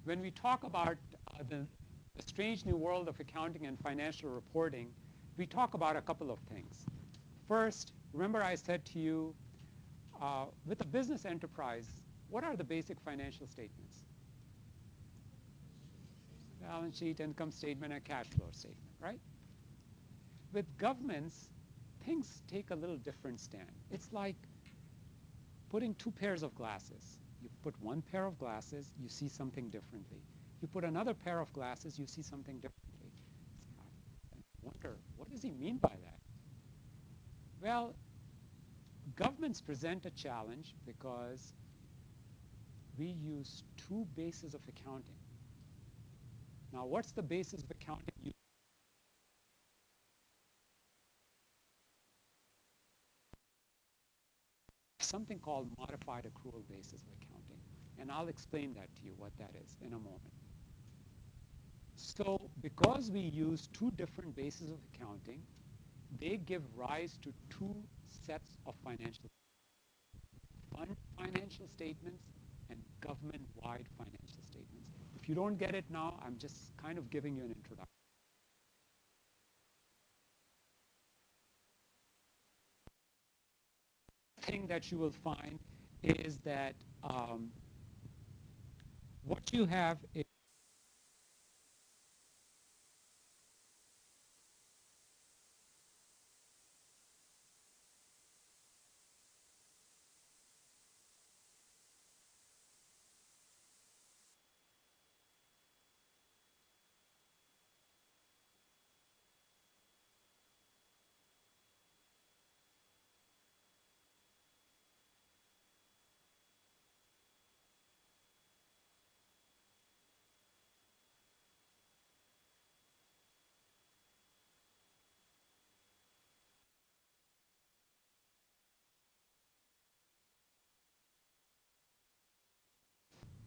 when we talk about the strange new world of accounting and financial reporting, we talk about a couple of things. First, remember I said to you, with a business enterprise, what are the basic financial statements? Balance sheet, income statement, and cash flow statement, right? With governments, things take a little different stand. It's like putting two pairs of glasses. You put one pair of glasses, you see something differently. You put another pair of glasses, you see something differently. I wonder, what does he mean by that? Well, governments present a challenge because we use two bases of accounting. Now, what's the basis of accounting? Something called modified accrual basis of accounting. And I'll explain that to you, what that is, in a moment. So because we use two different bases of accounting, they give rise to two sets of financial fund financial statements and government-wide financial statements. If you don't get it now, I'm just kind of giving you an introduction. The thing that you will find is that what you have is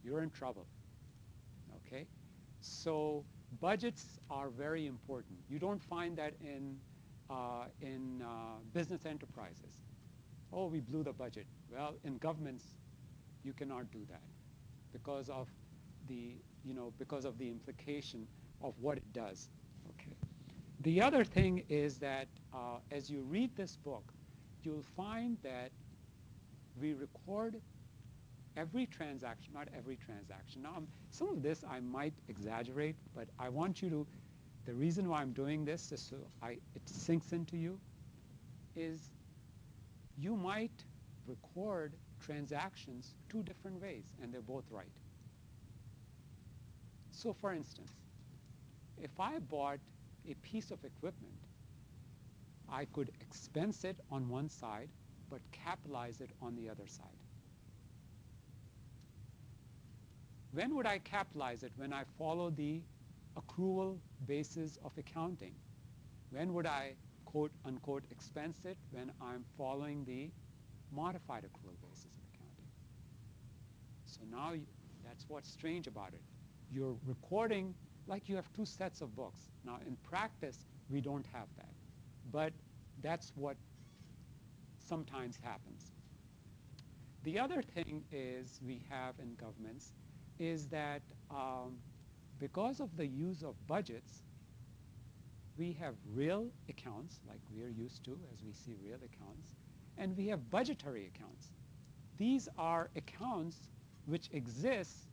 you're in trouble, okay? So budgets are very important. You don't find that in business enterprises. Oh, we blew the budget. Well, in governments, you cannot do that because of the, because of the implication of what it does, okay? The other thing is that as you read this book, you'll find that we record every transaction, not every transaction. Now, some of this I might exaggerate, but I want you to, the reason why I'm doing this is so it sinks into you, is you might record transactions two different ways, and they're both right. So for instance, if I bought a piece of equipment, I could expense it on one side, but capitalize it on the other side. When would I capitalize it? When I follow the accrual basis of accounting. When would I, quote unquote, expense it? When I'm following the modified accrual basis of accounting. So now that's what's strange about it. You're recording like you have two sets of books. Now in practice, we don't have that. But that's what sometimes happens. The other thing is we have in governments is that because of the use of budgets, we have real accounts, like we are used to as we see real accounts, and we have budgetary accounts. These are accounts which exist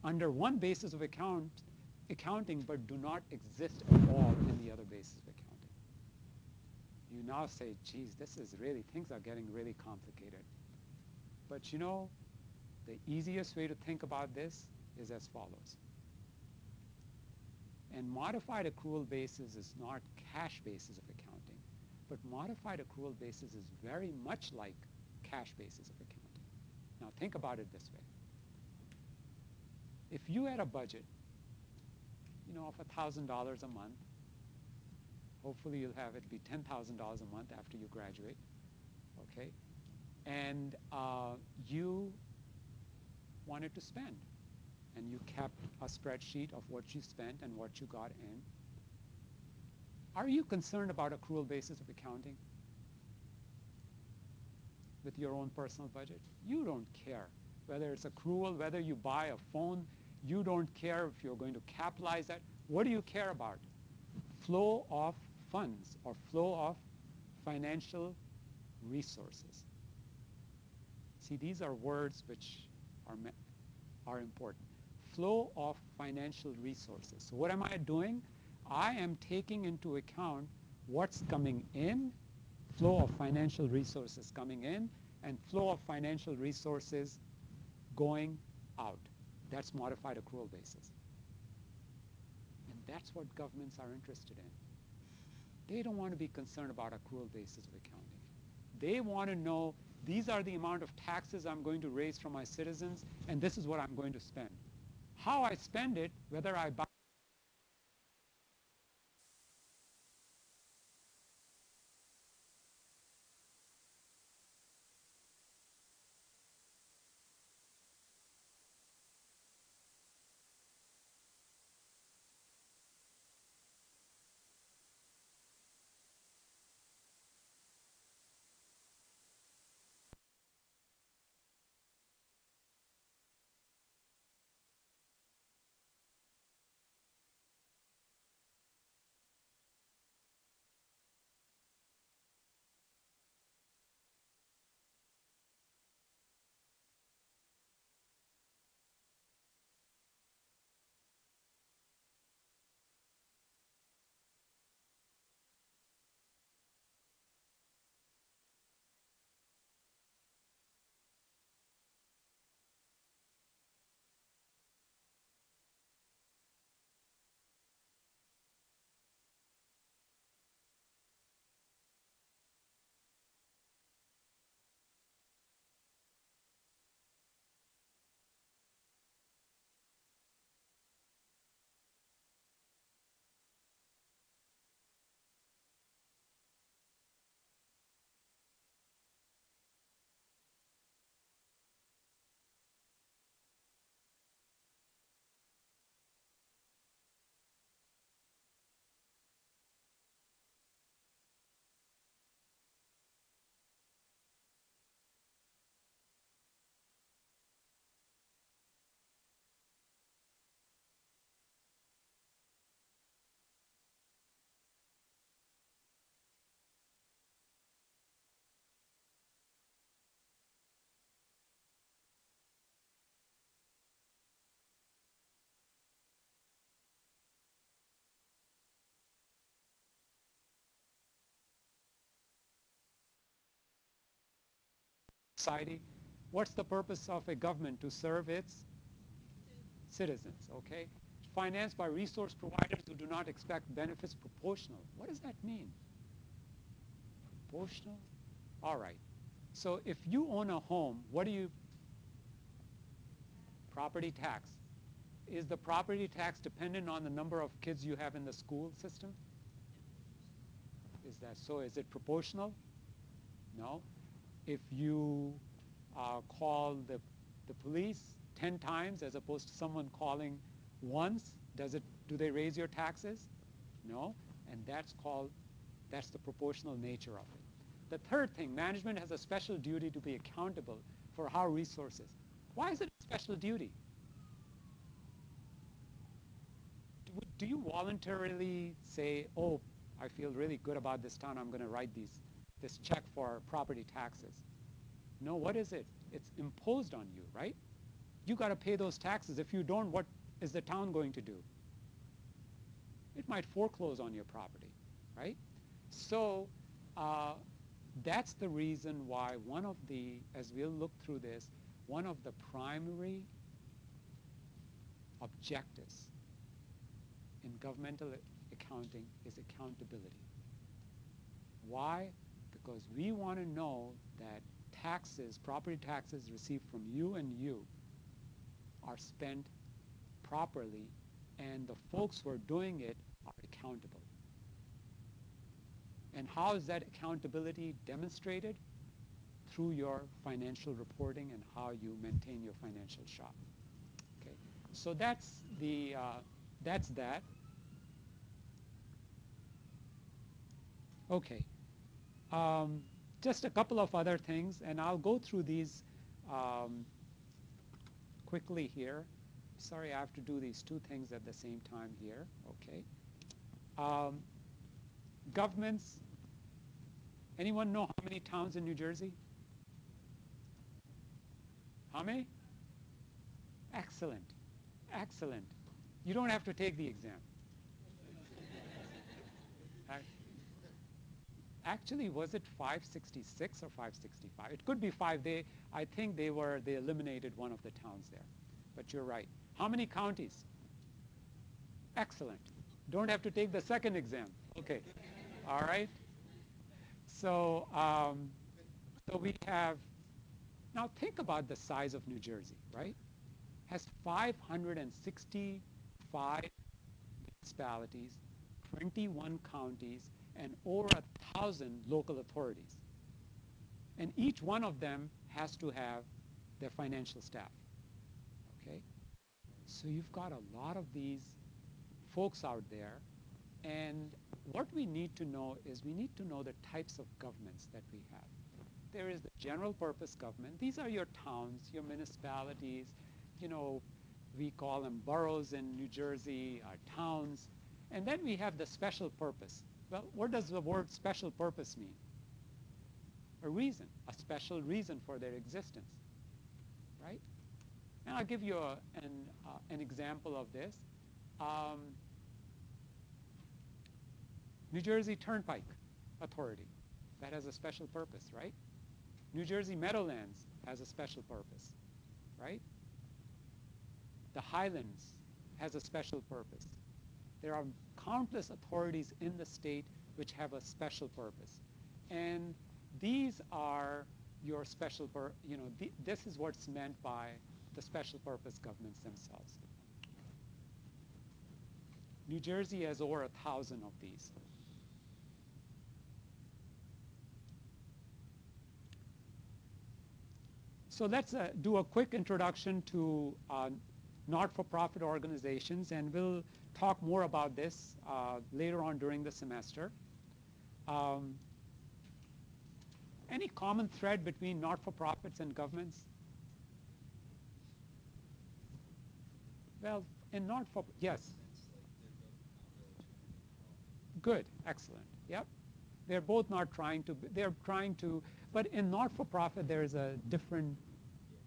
under one basis of accounting but do not exist at all in the other basis of accounting. You now say, geez, this is really, things are getting really complicated. But the easiest way to think about this is as follows. And modified accrual basis is not cash basis of accounting, but modified accrual basis is very much like cash basis of accounting. Now think about it this way. If you had a budget, of $1,000 a month, hopefully you'll have it be $10,000 a month after you graduate, okay? And you wanted to spend, and you kept a spreadsheet of what you spent and what you got in. Are you concerned about accrual basis of accounting with your own personal budget? You don't care whether it's accrual, whether you buy a phone, you don't care if you're going to capitalize that. What do you care about? Flow of funds or flow of financial resources. See, these are words which are important. Flow of financial resources. So what am I doing? I am taking into account what's coming in, flow of financial resources coming in, and flow of financial resources going out. That's modified accrual basis. And that's what governments are interested in. They don't want to be concerned about accrual basis of accounting. They want to know these are the amount of taxes I'm going to raise from my citizens, and this is what I'm going to spend. How I spend it, whether I buy society, what's the purpose of a government? To serve its citizens, okay? Financed by resource providers who do not expect benefits proportional. What does that mean? Proportional? All right. So if you own a home, what do you, property tax. Is the property tax dependent on the number of kids you have in the school system? Is that so? Is it proportional? No. If you call the police 10 times as opposed to someone calling once, do they raise your taxes? No. And that's the proportional nature of it. The third thing, management has a special duty to be accountable for how resources. Why is it a special duty? Do you voluntarily say, oh, I feel really good about this town, I'm going to write this check for property taxes? No, what is it? It's imposed on you, right? You got to pay those taxes. If you don't, what is the town going to do? It might foreclose on your property, right? So that's the reason why as we'll look through this, one of the primary objectives in governmental accounting is accountability. Why? Because we want to know that property taxes received from you and you are spent properly, and the folks who are doing it are accountable. And how is that accountability demonstrated? Through your financial reporting and how you maintain your financial shop. Okay, so that's that. Okay, just a couple of other things, and I'll go through these quickly here. Sorry, I have to do these two things at the same time here. Okay. Governments. Anyone know how many towns in New Jersey? How many? Excellent. Excellent. You don't have to take the exam. Actually, was it 566 or 565? It could be 5. I think they eliminated one of the towns there. But you're right. How many counties? Excellent. Don't have to take the second exam. Okay. All right. So, so we have, now think about the size of New Jersey, right? Has 565 municipalities, 21 counties, and over 1,000 local authorities. And each one of them has to have their financial staff. Okay? So you've got a lot of these folks out there, and what we need to know is we need to know the types of governments that we have. There is the general purpose government. These are your towns, your municipalities, we call them boroughs in New Jersey, our towns. And then we have the special purpose. Well, what does the word special purpose mean? A reason, a special reason for their existence, right? And I'll give you an example of this. New Jersey Turnpike Authority, that has a special purpose, right? New Jersey Meadowlands has a special purpose, right? The Highlands has a special purpose. There are countless authorities in the state which have a special purpose. And these are your special, this is what's meant by the special purpose governments themselves. New Jersey has over 1,000 of these. So let's do a quick introduction to not-for-profit organizations, and we'll talk more about this later on during the semester. Any common thread between not-for-profits and governments? Well, in yes. Good, excellent, yep. They're both not trying to, but in not-for-profit there is a different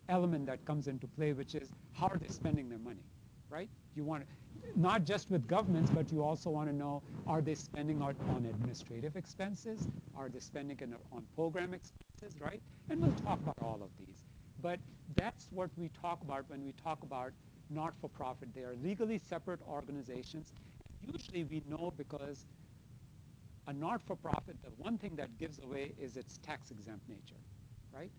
element that comes into play, which is how are they spending their money, right? You want to, not just with governments, but you also want to know, are they spending on administrative expenses? Are they spending on program expenses, right? And we'll talk about all of these. But that's what we talk about when we talk about not-for-profit. They are legally separate organizations. Usually we know because a not-for-profit, the one thing that gives away is its tax-exempt nature, right?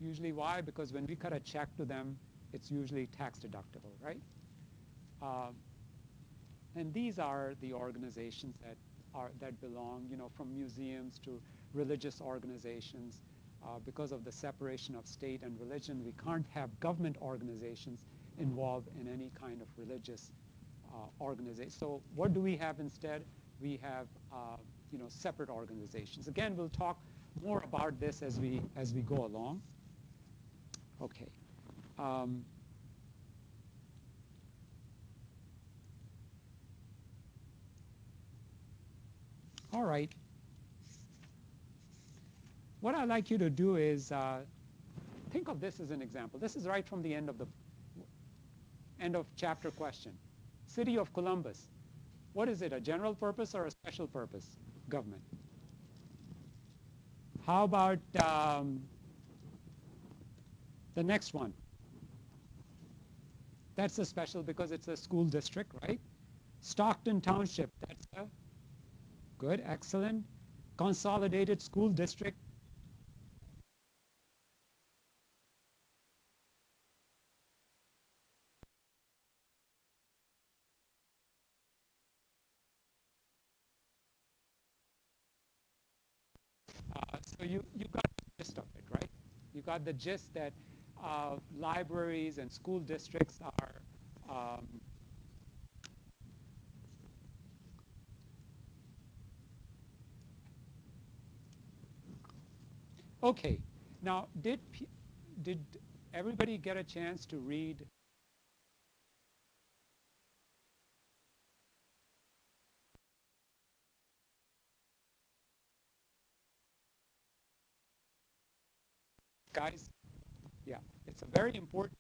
Usually why? Because when we cut a check to them, it's usually tax deductible, right? And these are the organizations that belong, from museums to religious organizations. Because of the separation of state and religion, we can't have government organizations involved in any kind of religious organization. So what do we have instead? We have separate organizations. Again, we'll talk more about this as we go along. Okay. All right. What I'd like you to do is think of this as an example. This is right from the end of chapter question. City of Columbus. What is it, a general purpose or a special purpose government? How about the next one? That's a special because it's a school district, right? Stockton Township, that's a good, excellent. Consolidated School District. So you got the gist of it, right? You got the gist that libraries and school districts are okay. Now, did everybody get a chance to read guys. Yeah, it's a very important.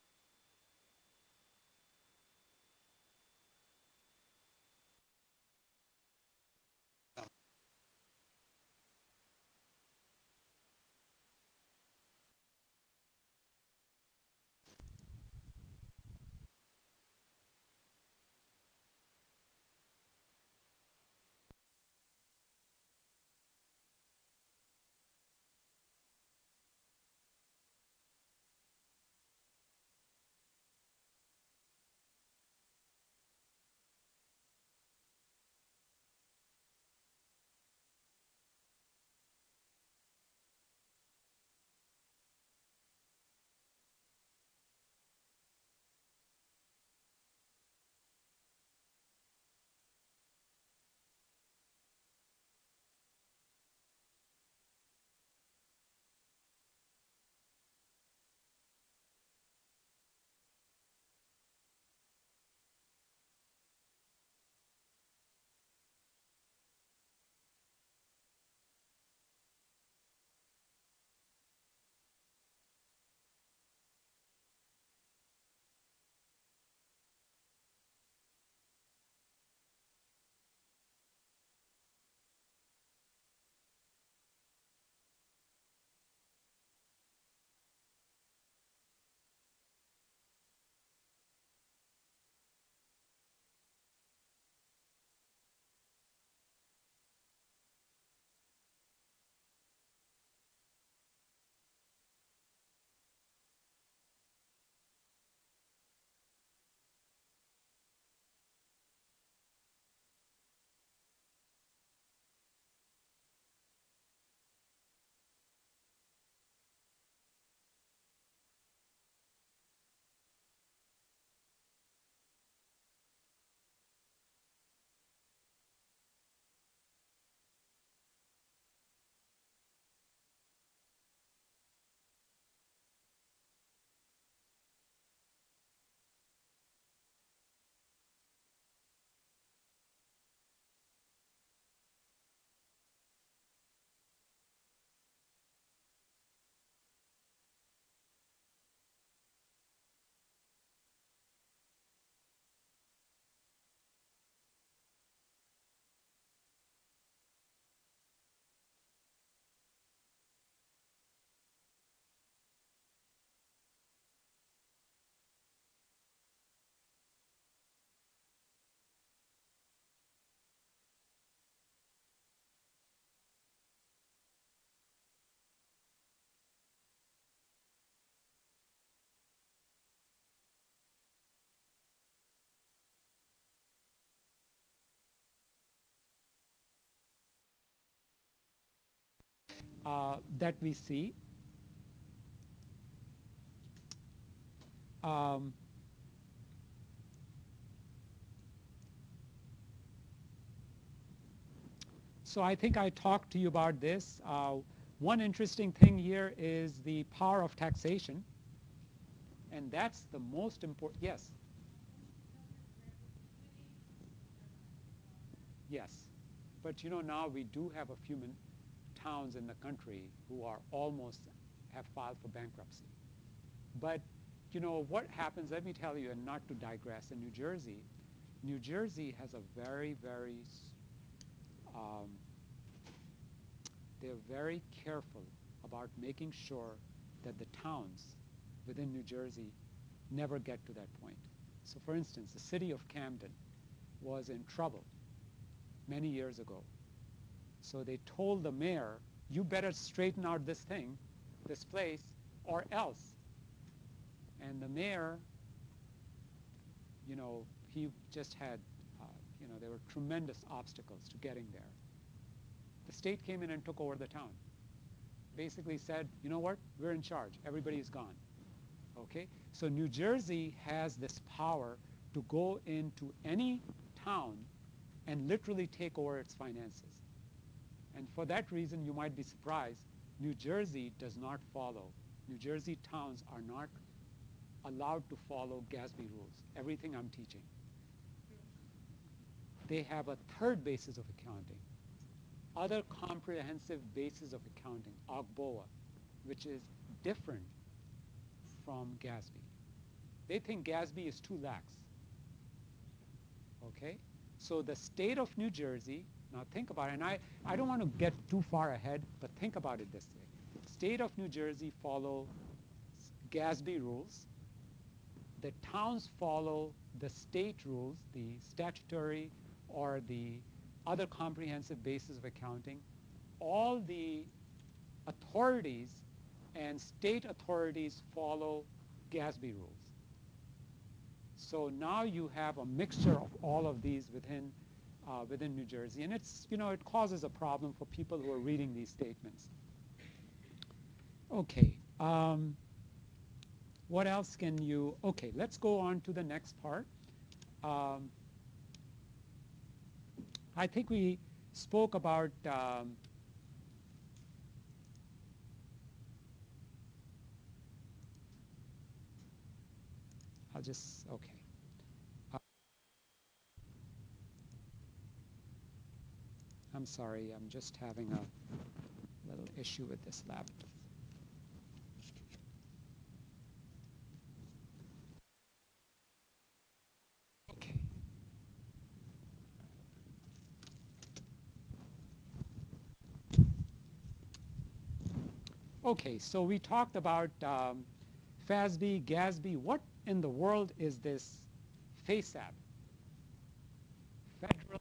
That we see. Um, so I think I talked to you about this. One interesting thing here is the power of taxation, and that's the most important. Yes, yes. But you know, now we do have a few towns in the country who are almost have filed for bankruptcy. But you know what happens, let me tell you, and not to digress, in New Jersey has a very, very, um, they're very careful about making sure that the towns within New Jersey never get to that point. So for instance, the city of Camden was in trouble many years ago. So they told the mayor, you better straighten out this thing, this place, or else. And the mayor, you know, he just had, you know, there were tremendous obstacles to getting there. The state came in and took over the town. Basically said, you know what, we're in charge, everybody's gone. Okay, so New Jersey has this power to go into any town and literally take over its finances. And for that reason, you might be surprised, New Jersey does not follow. New Jersey towns are not allowed to follow GASB rules, everything I'm teaching. They have a third basis of accounting, other comprehensive basis of accounting, OGBOA, which is different from GASB. They think GASB is too lax. Okay? So the state of New Jersey, now think about it, and I don't want to get too far ahead, but think about it this way. State of New Jersey follow GASB rules. The towns follow the state rules, the statutory or the other comprehensive basis of accounting. All the authorities and state authorities follow GASB rules. So now you have a mixture of all of these within New Jersey, and it's, it causes a problem for people who are reading these statements. Okay, what else can you, okay, let's go on to the next part. I think we spoke about I'll just, okay. I'm sorry, I'm just having a little issue with this laptop. Okay. Okay, so we talked about FASB, GASB. What in the world is this FASAB? Federal.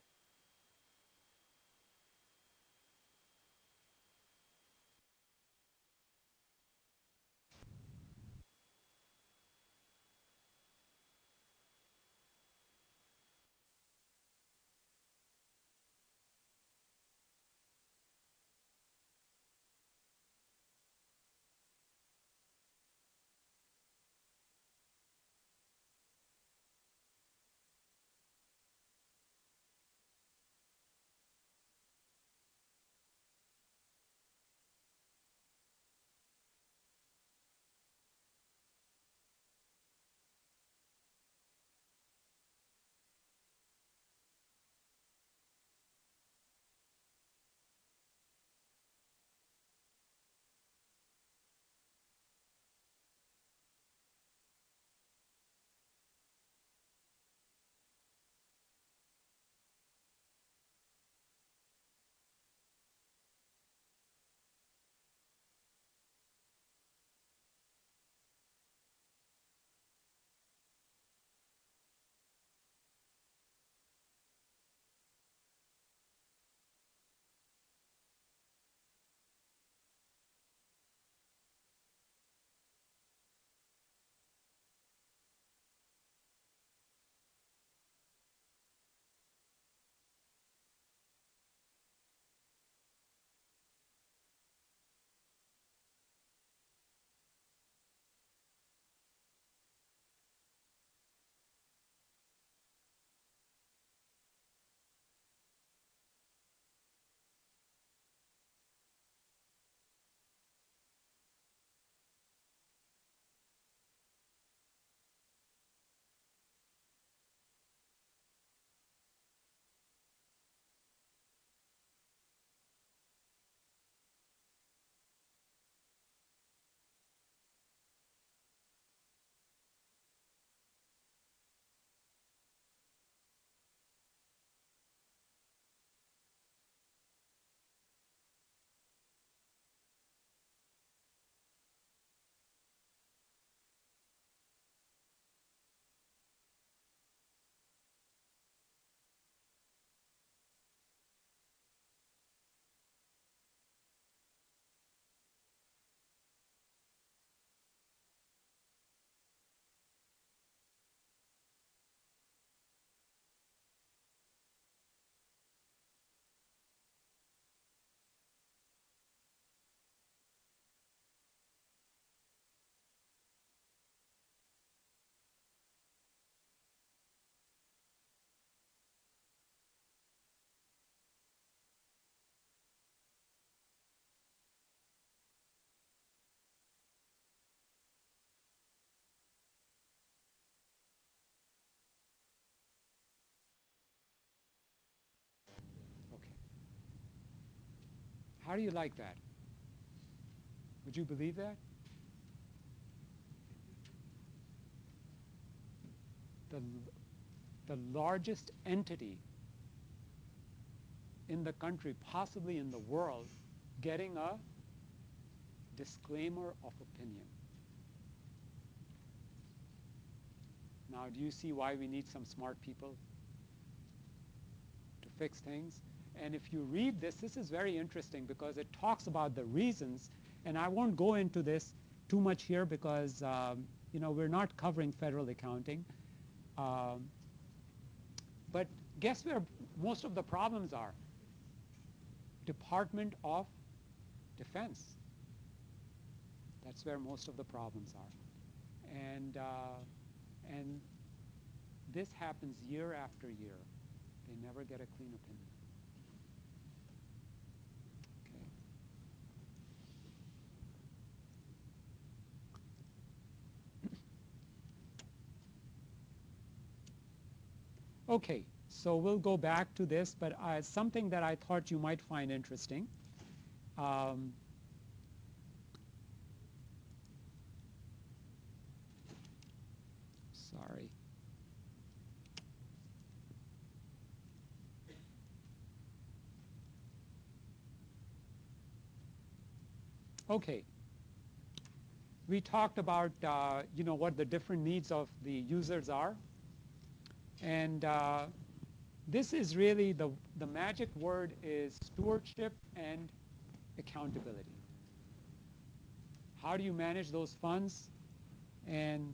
Okay. How do you like that? Would you believe that? the, the largest entity in the country, possibly in the world, getting a disclaimer of opinion. Now, do you see why we need some smart people to fix things? And if you read this, this is very interesting because it talks about the reasons, and I won't go into this too much here because we're not covering federal accounting. But guess where most of the problems are? Department of Defense. That's where most of the problems are. And this happens year after year. They never get a clean opinion. Okay, so we'll go back to this, but something that I thought you might find interesting. Sorry. Okay. We talked about what the different needs of the users are. And this is really the magic word is stewardship and accountability. How do you manage those funds and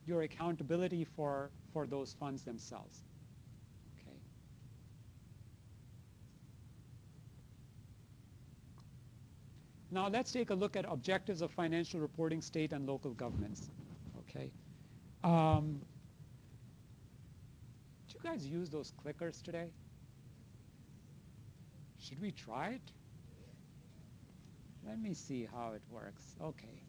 your accountability for those funds themselves? Okay. Now let's take a look at objectives of financial reporting, state and local governments. Okay. Did you guys use those clickers today? Should we try it? Let me see how it works. Okay.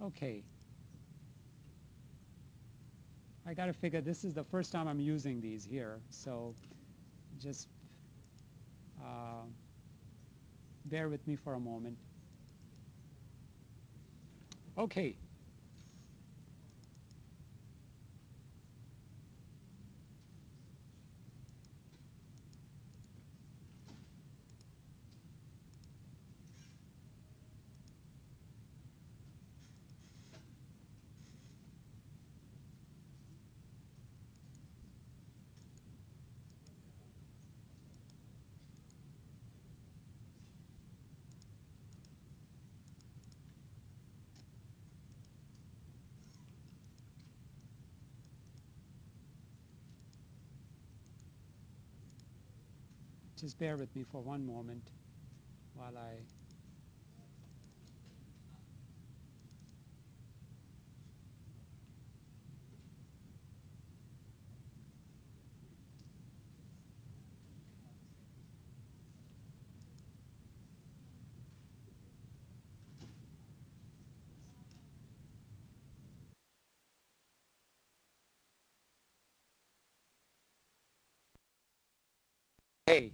Okay. I got to figure this is the first time I'm using these here, so just bear with me for a moment. Okay. Just bear with me for one moment while I... Hey.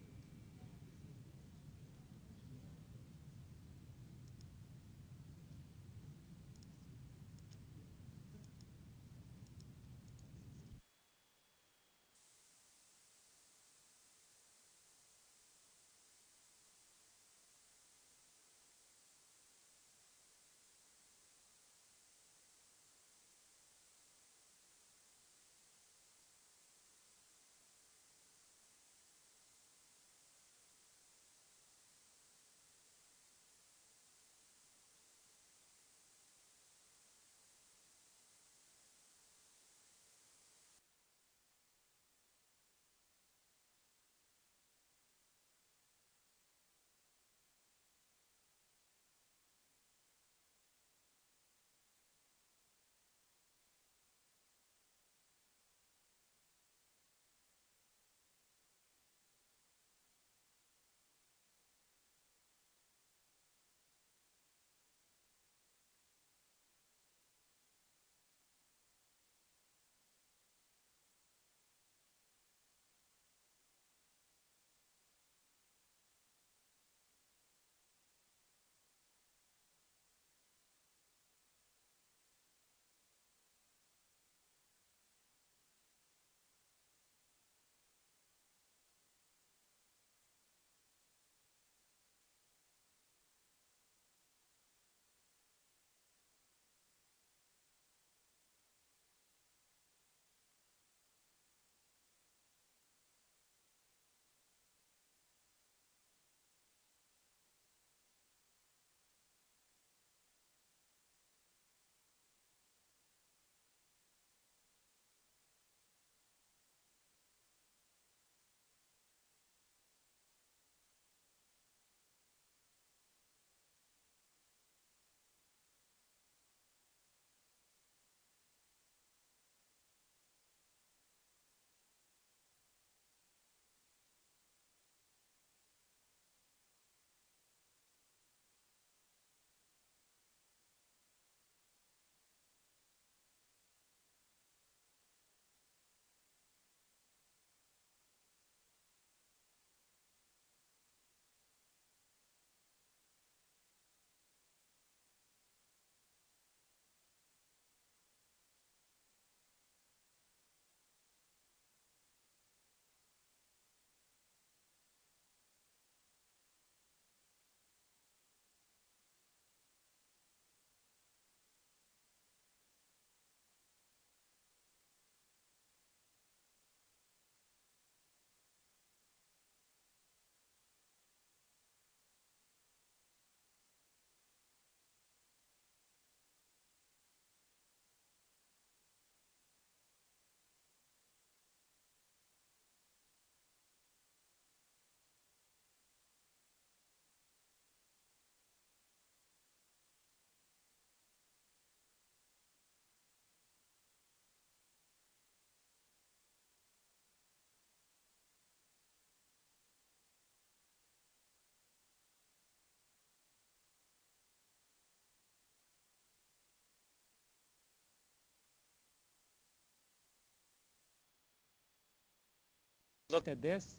look at this.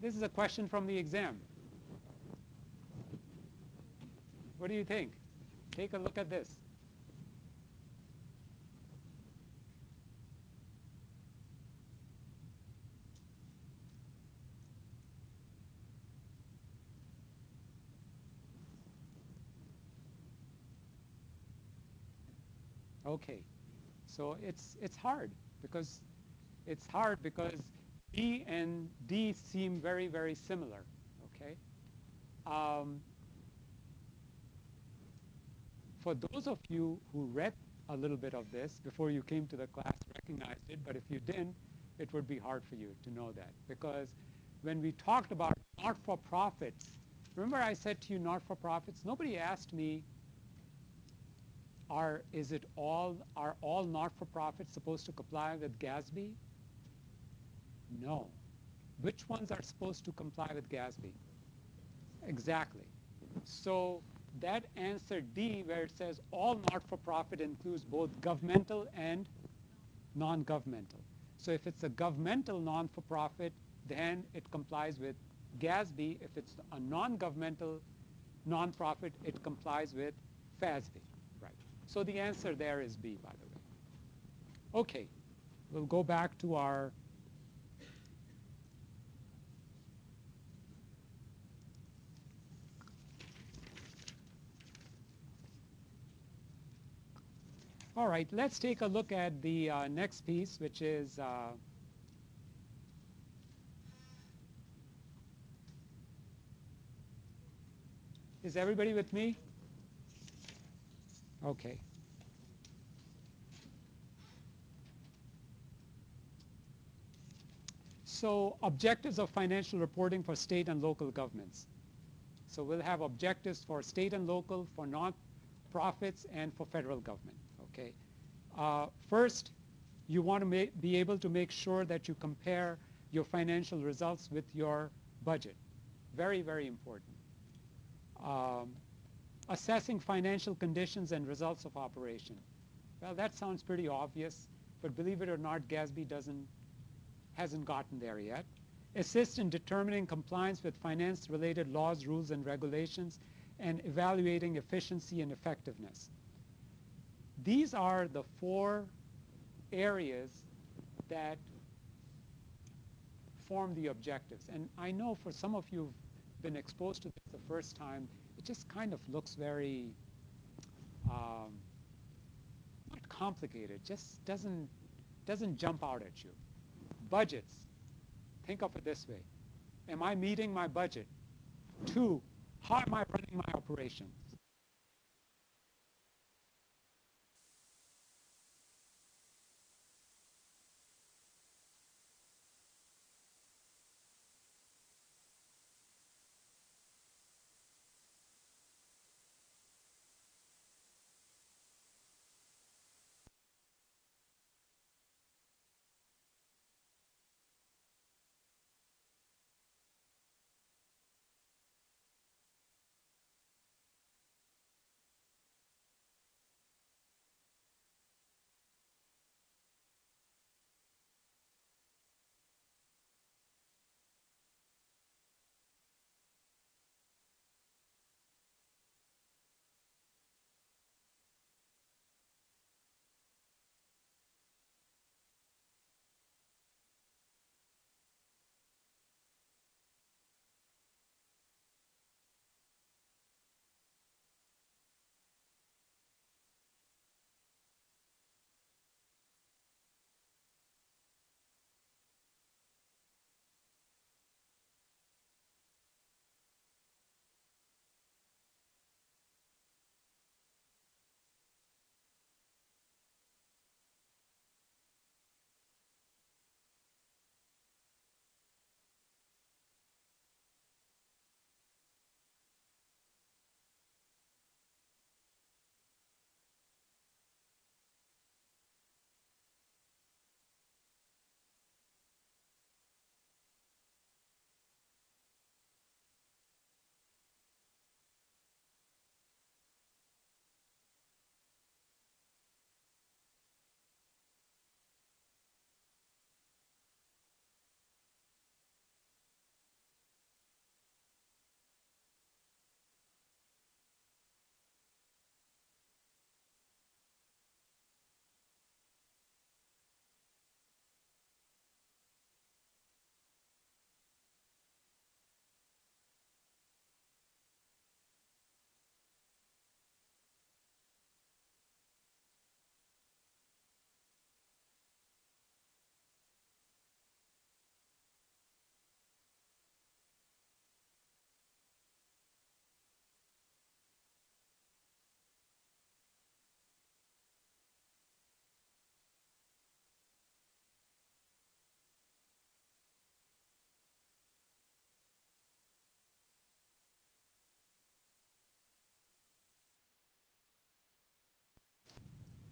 This is a question from the exam. What do you think? Take a look at this. Okay, so it's hard because B and D seem very, very similar. Okay. For those of you who read a little bit of this before you came to the class, recognized it, but if you didn't, it would be hard for you to know that, because when we talked about not-for-profits, remember I said to you not-for-profits, nobody asked me, are all not-for-profits supposed to comply with GASB? No. Which ones are supposed to comply with GASB? Exactly. So that answer D, where it says all not-for-profit, includes both governmental and non-governmental. So if it's a governmental non-for-profit, then it complies with GASB. If it's a non-governmental non-profit, it complies with FASB. Right. So the answer there is B, by the way. Okay, we'll go back to our all right, let's take a look at the next piece, which is everybody with me? Okay. So objectives of financial reporting for state and local governments. So we'll have objectives for state and local, for non-profits, and for federal government. Okay. First, you want to be able to make sure that you compare your financial results with your budget. Very, very important. Assessing financial conditions and results of operation. Well, that sounds pretty obvious, but believe it or not, GASB hasn't gotten there yet. Assist in determining compliance with finance-related laws, rules, and regulations, and evaluating efficiency and effectiveness. These are the 4 areas that form the objectives. And I know for some of you who've been exposed to this the first time, it just kind of looks very not complicated, just doesn't jump out at you. Budgets, think of it this way. Am I meeting my budget? 2, how am I running my operations?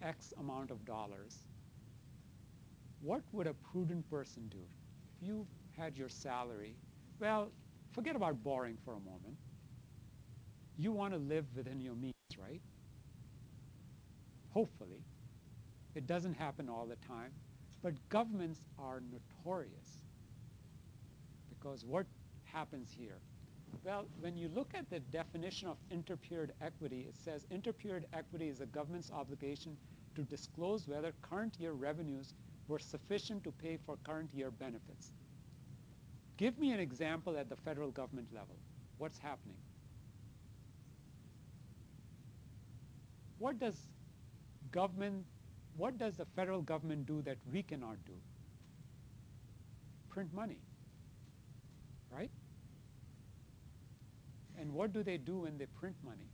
X amount of dollars, what would a prudent person do? If you had your salary, well, forget about borrowing for a moment. You want to live within your means, right? Hopefully. It doesn't happen all the time. But governments are notorious because what happens here? Well, when you look at the definition of interperiod equity, it says interperiod equity is a government's obligation to disclose whether current year revenues were sufficient to pay for current year benefits. Give me an example at the federal government level. What's happening? What does the federal government do that we cannot do? Print money, right? And what do they do when they print money?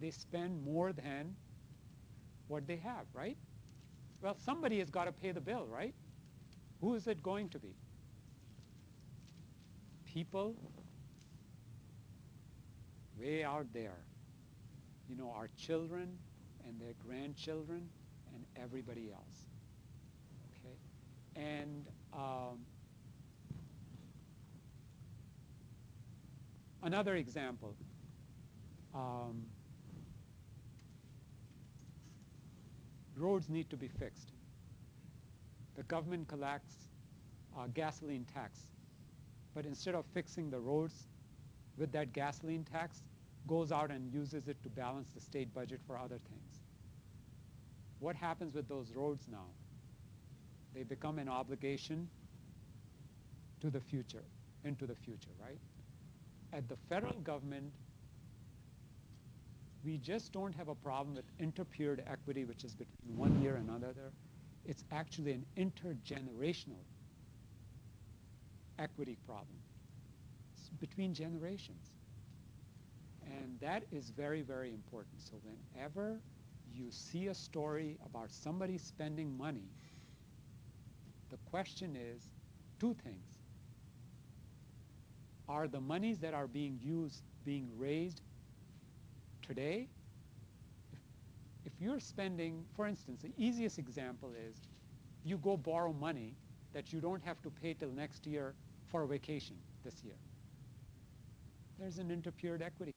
They spend more than what they have, right? Well, somebody has got to pay the bill, right? Who is it going to be? People way out there. You know, our children and their grandchildren and everybody else. Okay? And another example. Roads need to be fixed. The government collects gasoline tax. But instead of fixing the roads with that gasoline tax, goes out and uses it to balance the state budget for other things. What happens with those roads now? They become an obligation to the future, into the future, right? At the federal government, we just don't have a problem with interperiod equity, which is between one year and another. It's actually an intergenerational equity problem. It's between generations. And that is very, very important. So whenever you see a story about somebody spending money, the question is two things. Are the monies that are being used being raised today? If you're spending, for instance, the easiest example is you go borrow money that you don't have to pay till next year for a vacation this year. There's an interperiod equity.